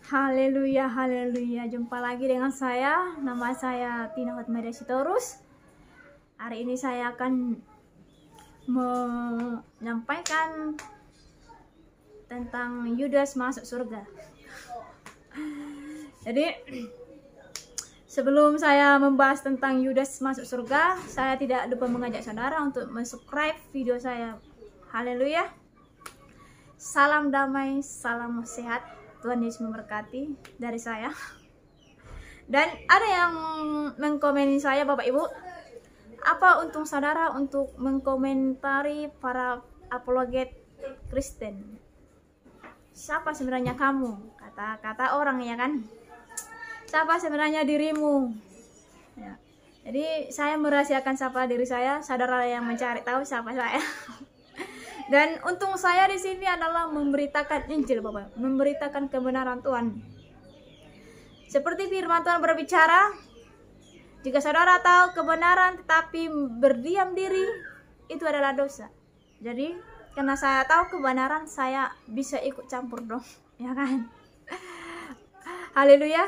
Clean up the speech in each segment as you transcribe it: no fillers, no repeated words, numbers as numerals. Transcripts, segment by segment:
Haleluya, haleluya. Jumpa lagi dengan saya. Nama saya Tina Hotmedia Sitorus. Hari ini saya akan menyampaikan tentang Yudas masuk surga. Jadi, sebelum saya membahas tentang Yudas masuk surga, saya tidak lupa mengajak saudara untuk subscribe video saya. Haleluya. Salam damai, salam sehat. Tuhan Yesus memberkati dari saya. Dan ada yang mengkomeni saya, Bapak Ibu, apa untung saudara untuk mengkomentari para apologet Kristen? Siapa sebenarnya kamu? Kata orang, ya kan? Siapa sebenarnya dirimu? Ya. Jadi saya merahasiakan siapa diri saya, saudara yang mencari tahu siapa saya. Dan untung saya di sini adalah memberitakan Injil, Bapak, memberitakan kebenaran Tuhan. Seperti firman Tuhan berbicara, jika saudara tahu kebenaran tetapi berdiam diri, itu adalah dosa. Jadi, karena saya tahu kebenaran, saya bisa ikut campur dong, ya kan? Haleluya.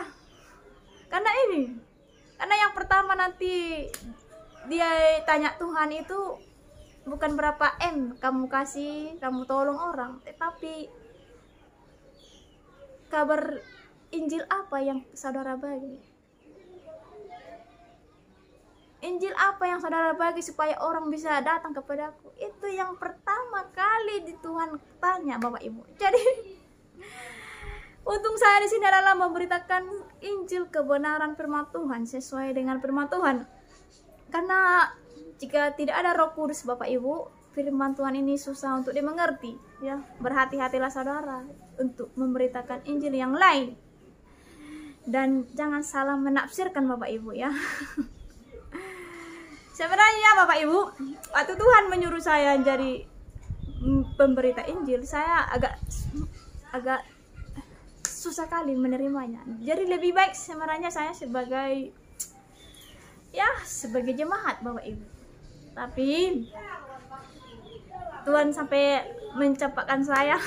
Karena yang pertama nanti dia tanya Tuhan itu bukan berapa M kamu kasih, kamu tolong orang, tetapi kabar Injil apa yang saudara bagi? Injil apa yang saudara bagi supaya orang bisa datang kepadaku? Itu yang pertama kali di Tuhan tanya, Bapak Ibu. Jadi untung saya di sini adalah memberitakan Injil kebenaran firman Tuhan sesuai dengan firman Tuhan. Karena jika tidak ada Roh Kudus, Bapak Ibu, firman Tuhan ini susah untuk dimengerti, ya. Berhati-hatilah saudara untuk memberitakan Injil yang lain. Dan jangan salah menafsirkan, Bapak Ibu, ya. Sebenarnya Bapak Ibu, waktu Tuhan menyuruh saya jadi pemberita Injil, saya agak susah kali menerimanya. Jadi lebih baik sebenarnya saya sebagai jemaat, Bapak Ibu. Tapi Tuhan sampai mencampakkan saya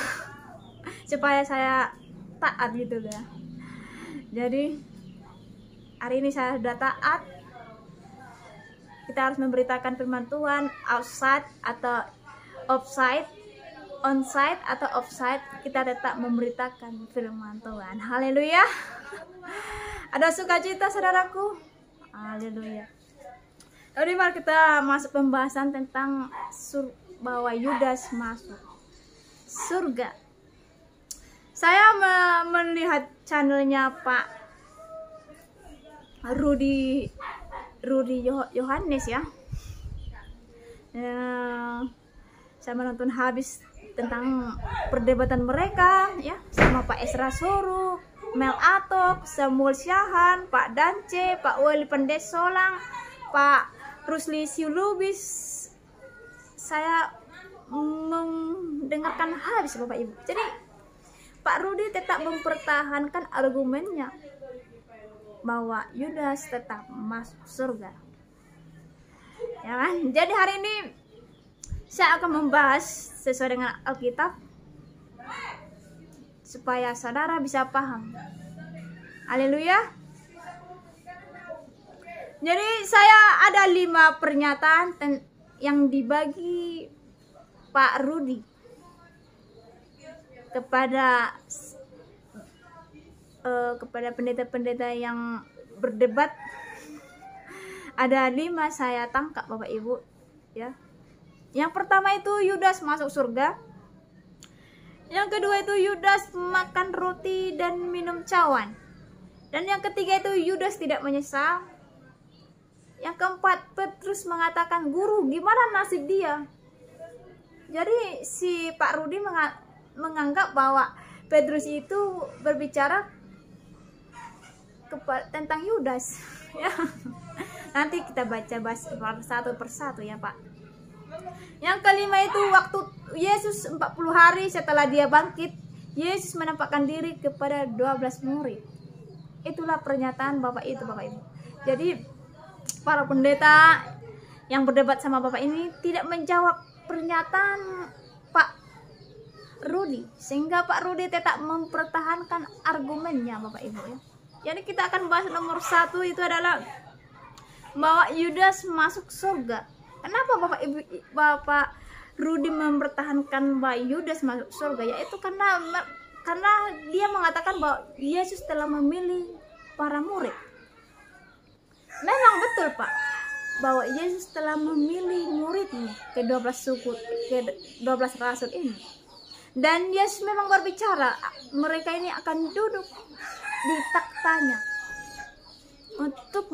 supaya saya taat gitu ya. Jadi hari ini saya sudah taat. Kita harus memberitakan firman Tuhan outside atau offside, onside atau offside, kita tetap memberitakan firman Tuhan. Haleluya. Ada sukacita saudaraku. Haleluya. Jadi mari kita masuk pembahasan tentang bahwa Yudas masuk surga. Saya melihat channelnya Pak Rudy Yohanes, ya. Saya menonton habis tentang perdebatan mereka, ya, sama Pak Esra Soru, Mel Atok, Samuel Syahan, Pak Dance, Pak Weli Pendesolang, Pak Rusli Siulubis. Saya mendengarkan habis, Bapak Ibu. Jadi Pak Rudy tetap mempertahankan argumennya bahwa Yudas tetap masuk surga, ya kan? Jadi hari ini saya akan membahas sesuai dengan Alkitab supaya saudara bisa paham. Haleluya. Jadi saya ada 5 pernyataan yang dibagi Pak Rudy kepada pendeta-pendeta yang berdebat. Ada 5 saya tangkap, Bapak Ibu, ya. Yang pertama itu Yudas masuk surga. Yang kedua itu Yudas makan roti dan minum cawan. Dan yang ketiga itu Yudas tidak menyesal. Yang keempat, Petrus mengatakan, "Guru, gimana nasib dia?" Jadi si Pak Rudy menganggap bahwa Petrus itu berbicara tentang Yudas, ya. Nanti kita baca satu persatu, ya, Pak. Yang kelima itu waktu Yesus 40 hari setelah dia bangkit, Yesus menampakkan diri kepada 12 murid. Itulah pernyataan Bapak itu, Bapak Ibu. Jadi para pendeta yang berdebat sama Bapak ini tidak menjawab pernyataan Pak Rudi, sehingga Pak Rudi tetap mempertahankan argumennya, Bapak Ibu ya. Jadi kita akan bahas nomor 1 itu adalah bahwa Yudas masuk surga. Kenapa Bapak Rudi mempertahankan bahwa Yudas masuk surga? Yaitu karena dia mengatakan bahwa Yesus telah memilih para murid. Memang betul Pak, bahwa Yesus telah memilih muridnya, ke-12 suku, ke-12 rasul ini. Dan Yesus memang berbicara, mereka ini akan duduk di taktanya untuk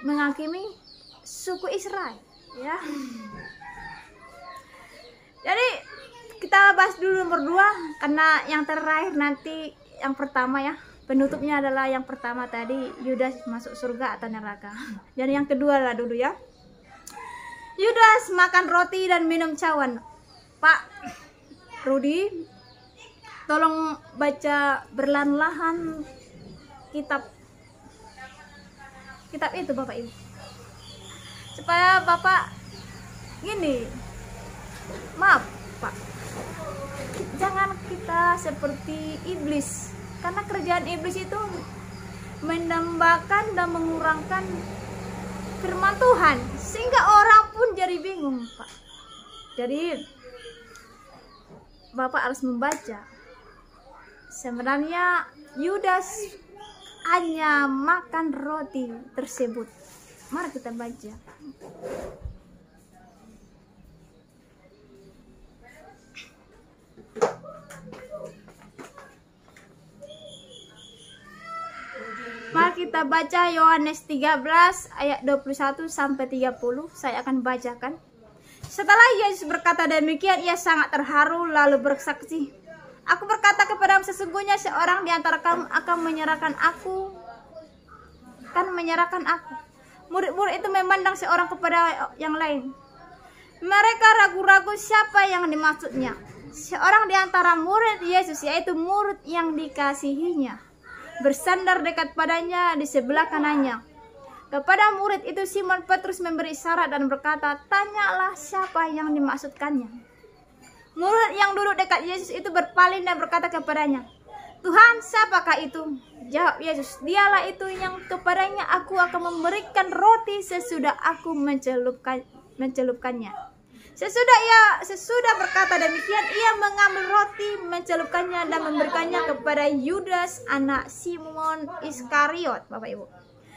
menghakimi suku Israel, ya. Jadi kita bahas dulu nomor 2, karena yang terakhir nanti yang pertama ya, penutupnya adalah yang pertama tadi, Yudas masuk surga atau neraka. Dan yang kedua lah dulu ya, Yudas makan roti dan minum cawan. Pak Rudi, tolong baca berlahan-lahan kitab itu Bapak Ibu, supaya Bapak gini, maaf Pak, jangan kita seperti iblis, karena kerjaan iblis itu menambahkan dan mengurangkan firman Tuhan, sehingga orang pun jadi bingung Pak. Jadi Bapak harus membaca. Sebenarnya Yudas hanya makan roti tersebut. Mari kita baca. Mari kita baca Yohanes 13 ayat 21 sampai 30. Saya akan bacakan. Setelah Yesus berkata demikian, ia sangat terharu lalu bersaksi, "Aku berkata kepadamu, sesungguhnya seorang di antara kamu akan menyerahkan aku." Murid-murid itu memandang seorang kepada yang lain. Mereka ragu-ragu siapa yang dimaksudnya. Seorang di antara murid Yesus, yaitu murid yang dikasihinya, bersandar dekat padanya di sebelah kanannya. Kepada murid itu Simon Petrus memberi isyarat dan berkata, "Tanyalah siapa yang dimaksudkannya." Murid yang duduk dekat Yesus itu berpaling dan berkata kepadanya, "Tuhan, siapakah itu?" Jawab Yesus, "Dialah itu yang kepadanya aku akan memberikan roti sesudah aku mencelupkannya." Sesudah berkata demikian, ia mengambil roti, mencelupkannya dan memberikannya kepada Yudas, anak Simon Iskariot, Bapak Ibu.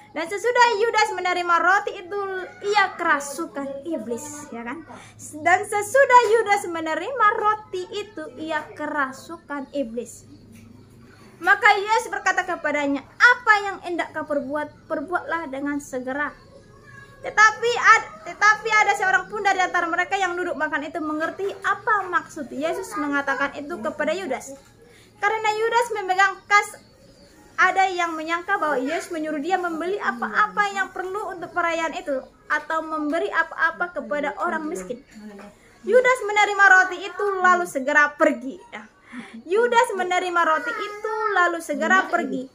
Dan sesudah Yudas menerima roti itu, ia kerasukan iblis, ya kan? Dan sesudah Yudas menerima roti itu, ia kerasukan iblis. Maka Yesus berkata kepadanya, "Apa yang hendak kau perbuat, perbuatlah dengan segera." Tetapi ada seorang pun dari antara mereka yang duduk makan itu mengerti apa maksud Yesus mengatakan itu kepada Yudas. Karena Yudas memegang kas, ada yang menyangka bahwa Yesus menyuruh dia membeli apa-apa yang perlu untuk perayaan itu, atau memberi apa-apa kepada orang miskin. Yudas menerima roti itu lalu segera pergi. Yudas menerima roti itu lalu segera pergi.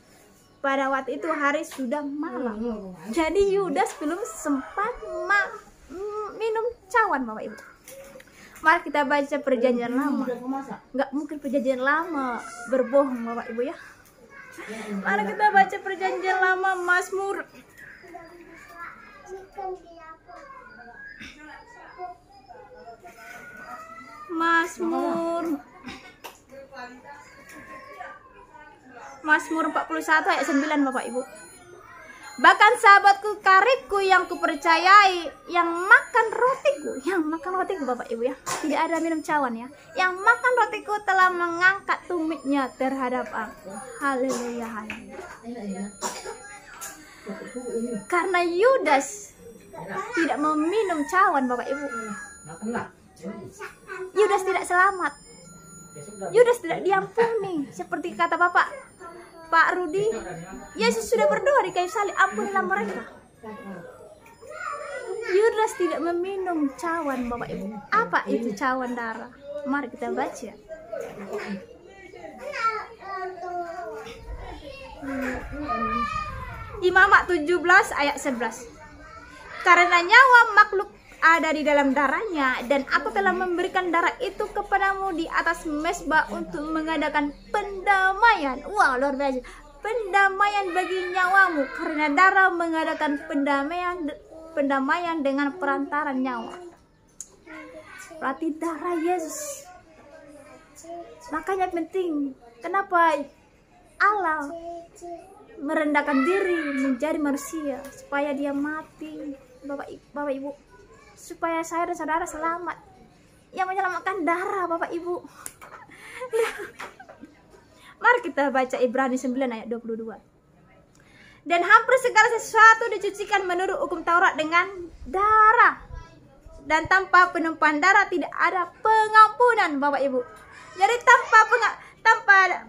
Pada waktu itu hari sudah malam. Jadi Yudas belum sempat minum cawan, Bapak Ibu. Mari kita baca perjanjian lama. Nggak mungkin perjanjian lama berbohong, Bapak Ibu ya. Mari kita baca perjanjian lama, Mazmur. Mazmur 41 ayat 9, Bapak Ibu. "Bahkan sahabatku, karibku yang kupercayai, yang makan rotiku Bapak Ibu ya, tidak ada minum cawan ya, yang makan rotiku telah mengangkat tumitnya terhadap aku." Haleluya, haleluya. Karena Yudas tidak meminum cawan, Bapak Ibu, Yudas tidak selamat. Yudas tidak diampuni. Seperti kata Pak Rudi, Yesus sudah berdoa di kayu salib, "Ampunilah mereka." Yudas tidak meminum cawan, Bapak Ibu. Apa itu cawan darah? Mari kita baca. Imamat 17 ayat 11. "Karena nyawa makhluk ada di dalam darahnya, dan aku telah memberikan darah itu kepadamu di atas mezbah untuk mengadakan pendamaian. Wah, luar biasa. Pendamaian bagi nyawamu, karena darah mengadakan pendamaian dengan perantaran nyawa. Berarti darah Yesus. Makanya penting. Kenapa Allah merendahkan diri menjadi manusia, supaya dia mati, Bapak Ibu, supaya saya dan saudara selamat. Yang menyelamatkan darah, Bapak Ibu. Mari kita baca Ibrani 9 ayat 22. Dan hampir segala sesuatu dicucikan menurut hukum Taurat dengan darah, dan tanpa penumpahan darah tidak ada pengampunan, Bapak Ibu. Jadi tanpa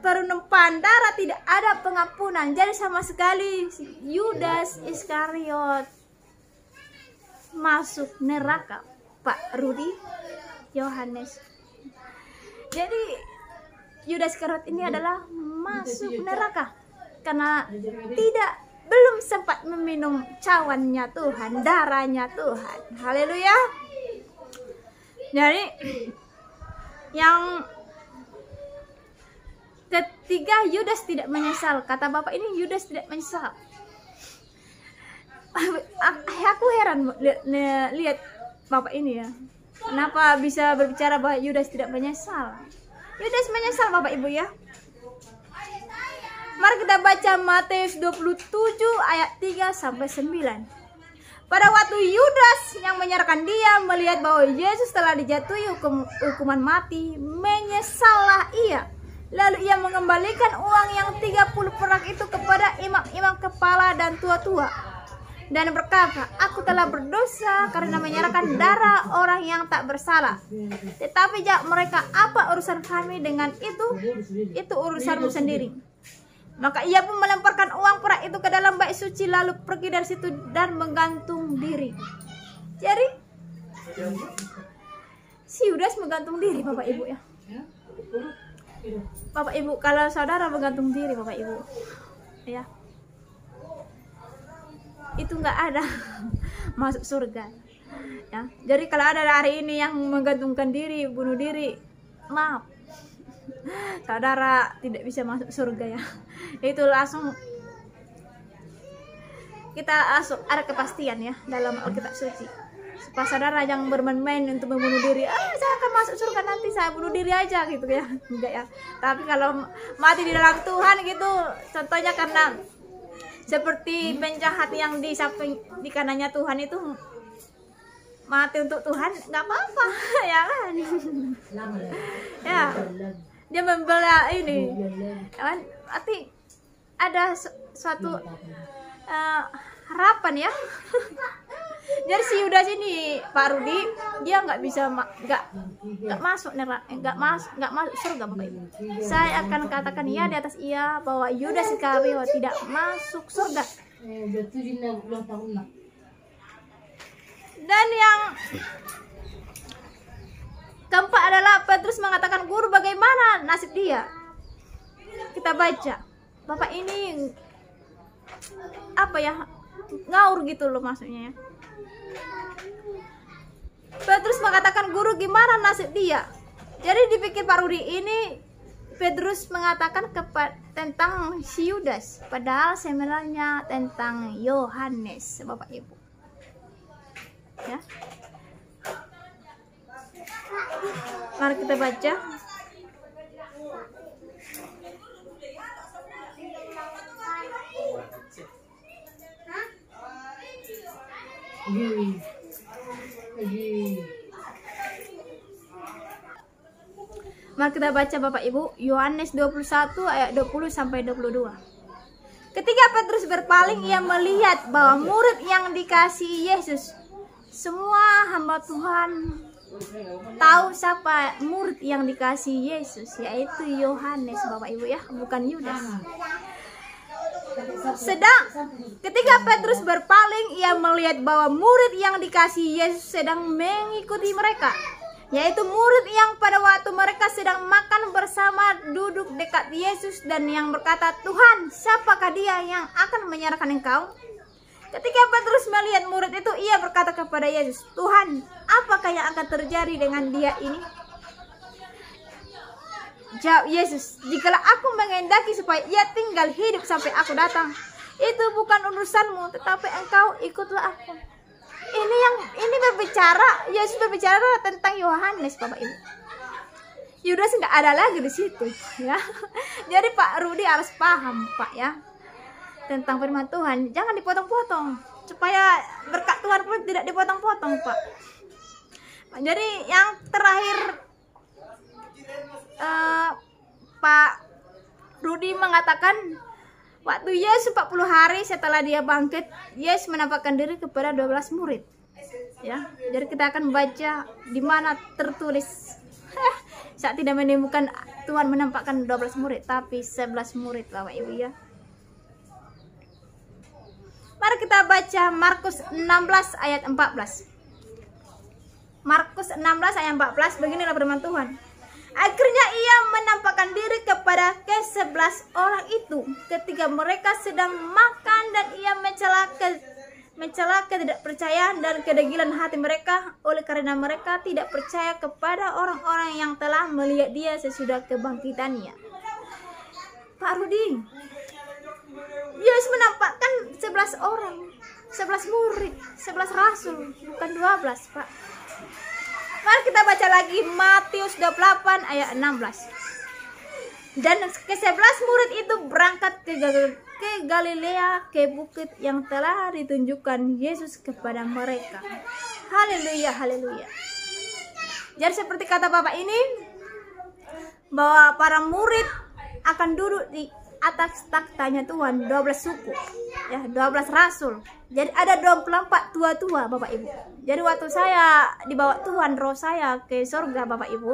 penumpahan darah tidak ada pengampunan. Jadi sama sekali Yudas Iskariot masuk neraka, Pak Rudi, Yohanes. Jadi Yudas Iskariot ini adalah masuk neraka karena belum sempat meminum cawannya Tuhan, darahnya Tuhan. Haleluya. Jadi yang ketiga, Yudas tidak menyesal. Kata Bapak ini, Yudas tidak menyesal. Aku heran lihat Bapak ini ya. Kenapa bisa berbicara bahwa Yudas tidak menyesal? Yudas menyesal, Bapak Ibu ya. Mari kita baca Matius 27 ayat 3 sampai 9. Pada waktu Yudas yang menyerahkan dia melihat bahwa Yesus telah dijatuhi hukuman mati, menyesallah ia. Lalu ia mengembalikan uang yang 30 perak itu kepada imam-imam kepala dan tua-tua, dan berkata, aku telah berdosa karena menyerahkan darah orang yang tak bersalah. Tetapi jawab mereka, apa urusan kami dengan itu? Itu urusanmu sendiri. Maka ia pun melemparkan uang perak itu ke dalam bait suci, lalu pergi dari situ dan menggantung diri. Jadi si Yudas menggantung diri, Bapak Ibu ya. Bapak Ibu, kalau saudara menggantung diri, Bapak Ibu ya, itu nggak ada masuk surga ya. Jadi kalau ada hari ini yang menggantungkan diri, bunuh diri, maaf, saudara tidak bisa masuk surga ya. Itu langsung kita ada kepastian ya dalam Alkitab suci, supaya saudara jangan bermain-main untuk membunuh diri. Saya akan masuk surga nanti, saya bunuh diri aja gitu ya. Enggak ya. Tapi kalau mati di dalam Tuhan gitu, contohnya karena seperti penjahat yang di samping di kanannya Tuhan itu mati untuk Tuhan, nggak apa-apa ya kan. Ya, dia membela ini kan, berarti ada suatu harapan ya. Jadi si Yudas ini, Pak Rudi, dia nggak bisa nggak masuk neraka, nggak masuk surga, Bapak Ibu. Saya akan katakan ya di atas iya bahwa Yudas Iskariot tidak masuk surga. Dan yang keempat adalah Petrus mengatakan, guru, bagaimana nasib dia? Kita baca, Bapak ini apa ya, ngaur gitu loh maksudnya ya. Petrus mengatakan, guru, gimana nasib dia? Jadi dipikir Pak Rudi ini Petrus mengatakan tentang si Yudas, padahal sebenarnya tentang Yohanes, Bapak Ibu ya. Mari kita baca Mari kita baca Bapak Ibu, Yohanes 21 ayat 20 sampai 22. Ketika Petrus berpaling, ia melihat bahwa murid yang dikasihi Yesus. Semua hamba Tuhan tahu siapa murid yang dikasihi Yesus, yaitu Yohanes, Bapak Ibu ya, bukan Yudas. Sedang ketika Petrus berpaling, ia melihat bahwa murid yang dikasihi Yesus sedang mengikuti mereka, yaitu murid yang pada waktu mereka sedang makan bersama duduk dekat Yesus, dan yang berkata, Tuhan, siapakah dia yang akan menyerahkan engkau? Ketika Petrus melihat murid itu, ia berkata kepada Yesus, "Tuhan, apakah yang akan terjadi dengan dia ini?" Jawab Yesus, "Jikalau aku menghendaki supaya ia tinggal hidup sampai aku datang, itu bukan urusanmu, tetapi engkau ikutlah aku." Ini berbicara, Yesus berbicara tentang Yohanes, Bapak Ibu. Yudas nggak ada lagi di situ, ya. Jadi Pak Rudi harus paham, Pak, ya, tentang firman Tuhan. Jangan dipotong-potong, supaya berkat Tuhan pun tidak dipotong-potong, Pak. Jadi yang terakhir, Pak Rudi mengatakan waktu Yesus 40 hari setelah dia bangkit, Yesus menampakkan diri kepada 12 murid. Ya, jadi kita akan baca di mana tertulis saat tidak menemukan Tuhan menampakkan 12 murid, tapi 11 murid, Bapak Ibu, ya. Mari kita baca Markus 16 ayat 14. Markus 16 ayat 14, beginilah firman Tuhan. Akhirnya ia menampakkan diri kepada ke-11 orang itu ketika mereka sedang makan, dan ia mencela ketidakpercayaan dan kedegilan hati mereka, oleh karena mereka tidak percaya kepada orang-orang yang telah melihat dia sesudah kebangkitannya. Pak Rudi, Yesus menampakkan 11 orang, 11 murid, 11 rasul, bukan 12, Pak. Mari kita baca lagi Matius 28 ayat 16. Dan ke-11 murid itu berangkat ke Galilea, ke bukit yang telah ditunjukkan Yesus kepada mereka. Haleluya, haleluya. Jadi seperti kata Bapak ini, bahwa para murid akan duduk di atas taktanya Tuhan, 12 suku, ya, 12 rasul. Jadi ada 24 tua-tua, Bapak Ibu. Jadi waktu saya dibawa Tuhan roh saya ke surga, Bapak Ibu,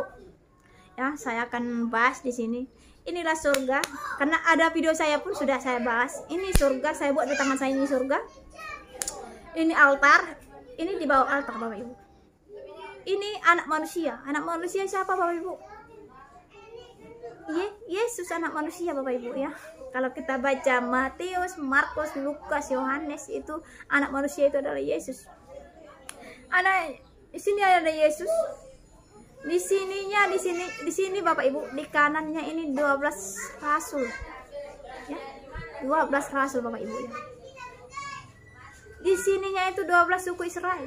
ya, saya akan bahas di sini. Inilah surga, karena ada video saya pun sudah saya bahas. Ini surga, saya buat di tangan saya, ini surga. Ini altar, ini di bawah altar, Bapak Ibu. Ini anak manusia. Anak manusia siapa, Bapak Ibu? Yesus, anak manusia, Bapak Ibu, ya. Kalau kita baca Matius, Markus, Lukas, Yohanes, itu anak manusia itu adalah Yesus. Di sini ada Yesus. Di sini Bapak Ibu, di kanannya ini 12 rasul. Ya. 12 rasul, Bapak Ibu, ya. Di sininya itu 12 suku Israel.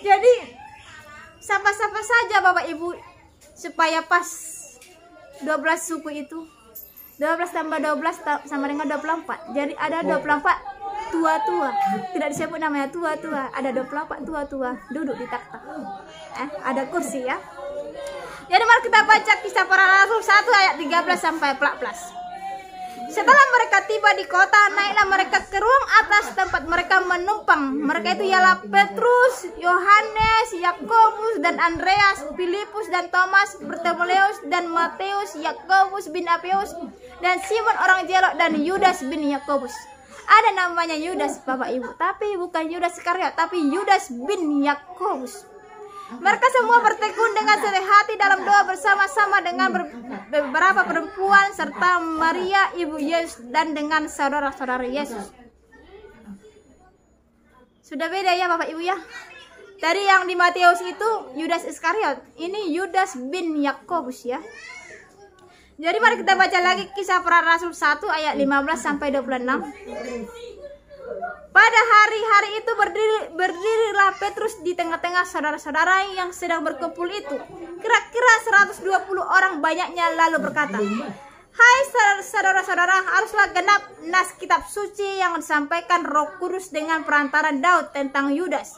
Jadi siapa-siapa saja, Bapak Ibu, supaya pas 12 suku itu. 12 tambah 12 sama dengan 24. Jadi ada 24 tua-tua. Tidak disebut namanya tua-tua. Ada 24 tua-tua duduk di takhta. Ada kursi, ya. Jadi mari kita baca Kisah Para Rasul 1 ayat 13 sampai 14. Setelah mereka tiba di kota, naiklah mereka ke ruang atas tempat mereka menumpang. Mereka itu ialah Petrus, Yohanes, Yakobus dan Andreas, Filipus dan Thomas, Bartolomeus dan Matius, Yakobus bin Alfeus dan Simon orang Zelot, dan Yudas bin Yakobus. Ada namanya Yudas, Bapak Ibu, tapi bukan Yudas Iskariot, tapi Yudas bin Yakobus. Mereka semua bertekun dengan serendah hati dalam doa bersama-sama dengan beberapa perempuan serta Maria ibu Yesus dan dengan saudara-saudara Yesus. Sudah beda, ya, Bapak Ibu, ya. Dari yang di Matius itu Yudas Iskariot, ini Yudas bin Yakobus, ya. Jadi mari kita baca lagi Kisah Para Rasul 1 ayat 15 sampai 26. Pada hari-hari itu berdirilah Petrus di tengah-tengah saudara-saudara yang sedang berkumpul itu. Kira-kira 120 orang banyaknya, lalu berkata, "Hai saudara-saudara, haruslah genap nas kitab suci yang disampaikan Roh Kudus dengan perantara Daud tentang Yudas,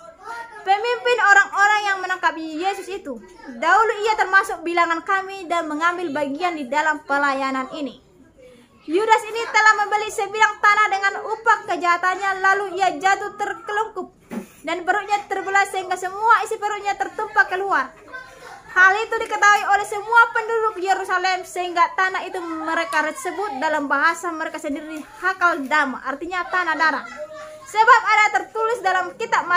pemimpin orang-orang yang menangkap Yesus itu. Dahulu ia termasuk bilangan kami dan mengambil bagian di dalam pelayanan ini. Yudas ini telah membeli sebidang tanah dengan upah kejahatannya, lalu ia jatuh terkelungkup dan perutnya terbelah sehingga semua isi perutnya tertumpah keluar. Hal itu diketahui oleh semua penduduk Yerusalem, sehingga tanah itu mereka sebut dalam bahasa mereka sendiri Hakal Dama, artinya tanah darah. Sebab ada tertulis dalam kitab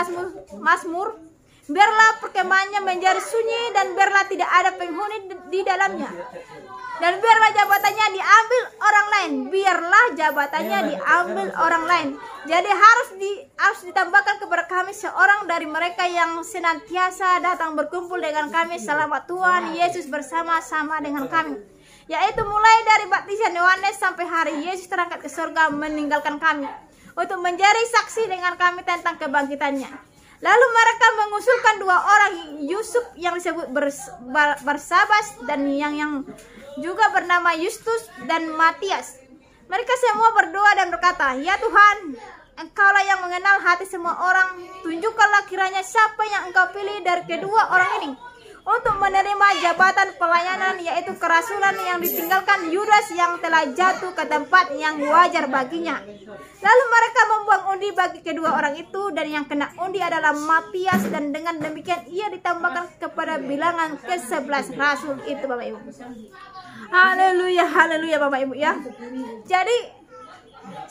Mazmur, biarlah perkemahannya menjadi sunyi dan biarlah tidak ada penghuni di dalamnya. Dan biarlah jabatannya diambil orang lain lain, biarlah jabatannya diambil orang lain. Jadi harus ditambahkan kepada kami seorang dari mereka yang senantiasa datang berkumpul dengan kami selama Tuhan Yesus bersama-sama dengan kami, yaitu mulai dari baptisan Yohanes sampai hari Yesus terangkat ke surga meninggalkan kami untuk menjadi saksi dengan kami tentang kebangkitannya. Lalu mereka mengusulkan 2 orang, Yusuf yang disebut Barsabas dan yang juga bernama Justus dan Matias. Mereka semua berdoa dan berkata, "Ya Tuhan, Engkaulah yang mengenal hati semua orang. Tunjukkanlah kiranya siapa yang Engkau pilih dari kedua orang ini untuk menerima jabatan pelayanan, yaitu kerasulan yang ditinggalkan Yudas yang telah jatuh ke tempat yang wajar baginya." Lalu mereka membuang undi bagi kedua orang itu, dan yang kena undi adalah Matias, dan dengan demikian ia ditambahkan kepada bilangan ke-11 rasul itu, Bapak Ibu. Haleluya, haleluya Bapak Ibu ya. Jadi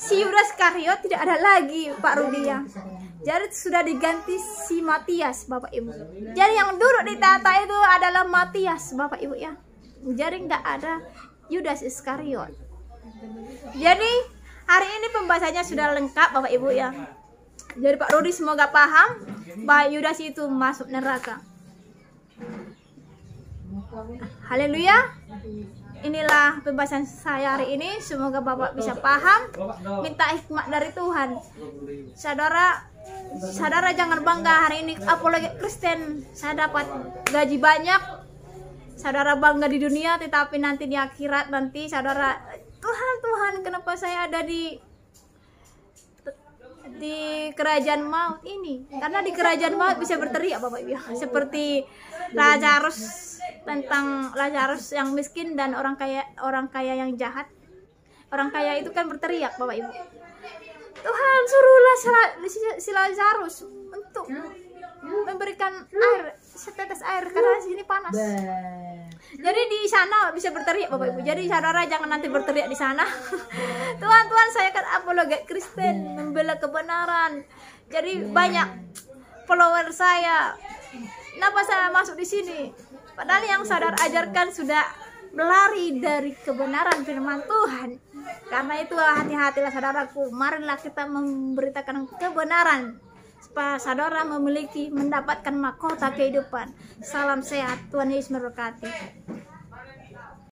si Yudas Iskariot tidak ada lagi, Pak Rudi ya. Jadi sudah diganti si Matias, Bapak Ibu. Jadi yang duduk di tahta itu adalah Matias, Bapak Ibu ya. Jadi nggak ada Yudas Iskariot. Jadi hari ini pembahasannya sudah lengkap, Bapak Ibu ya. Jadi Pak Rudi semoga paham bahwa Yudas itu masuk neraka. Haleluya. Inilah pembahasan saya hari ini. Semoga Bapak bisa paham. Minta hikmat dari Tuhan. Saudara jangan bangga hari ini apalagi Kristen saya dapat gaji banyak. Saudara bangga di dunia, tetapi nanti di akhirat nanti saudara, Tuhan kenapa saya ada di kerajaan maut ini? Karena di kerajaan maut bisa berteriak, Bapak Ibu, seperti Lazarus, tentang Lazarus yang miskin dan orang kaya yang jahat. Orang kaya itu kan berteriak, Bapak Ibu, "Tuhan, suruhlah si Lazarus untuk memberikan air, setetes air karena sini panas." Jadi di sana bisa berteriak, Bapak Ibu. Jadi saudara jangan nanti berteriak di sana. Tuhan, saya kan apologet Kristen, membela kebenaran. Jadi banyak follower saya. Kenapa saya masuk di sini? Padahal yang saudara ajarkan sudah berlari dari kebenaran firman Tuhan. Karena itu hati-hatilah saudaraku. Marilah kita memberitakan kebenaran supaya saudara mendapatkan mahkota kehidupan. Salam sehat, Tuhan Yesus memberkati.